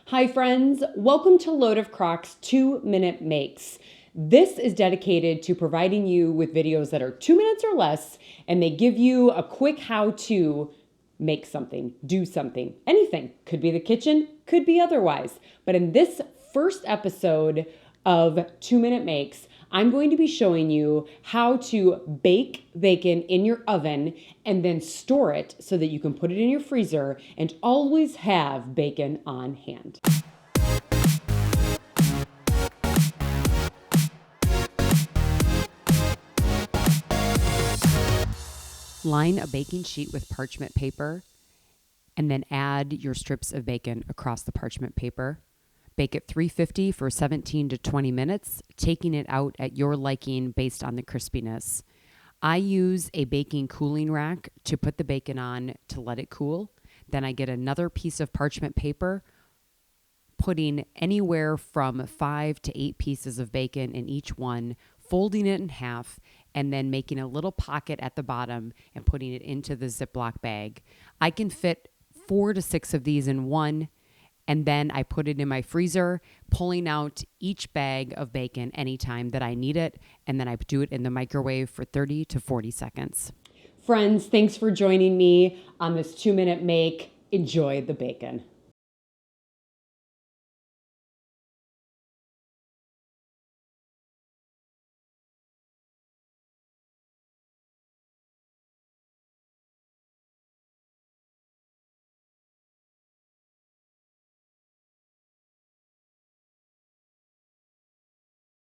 Hi friends, welcome to Load of Crock's 2-minute makes. This is dedicated to providing you with videos that are 2 minutes or less, and they give you a quick how to make something, do something, anything. Could be the kitchen, could be otherwise. But in this first episode of 2-minute makes, I'm going to be showing you how to bake bacon in your oven and then store it so that you can put it in your freezer and always have bacon on hand. Line a baking sheet with parchment paper and then add your strips of bacon across the parchment paper. Bake at 350 for 17 to 20 minutes, taking it out at your liking based on the crispiness. I use a baking cooling rack to put the bacon on to let it cool. Then I get another piece of parchment paper, putting anywhere from 5 to 8 pieces of bacon in each one, folding it in half, and then making a little pocket at the bottom and putting it into the Ziploc bag. I can fit 4 to 6 of these in one, and then I put it in my freezer, pulling out each bag of bacon anytime that I need it, and then I do it in the microwave for 30 to 40 seconds. Friends, thanks for joining me on this 2-minute make. Enjoy the bacon.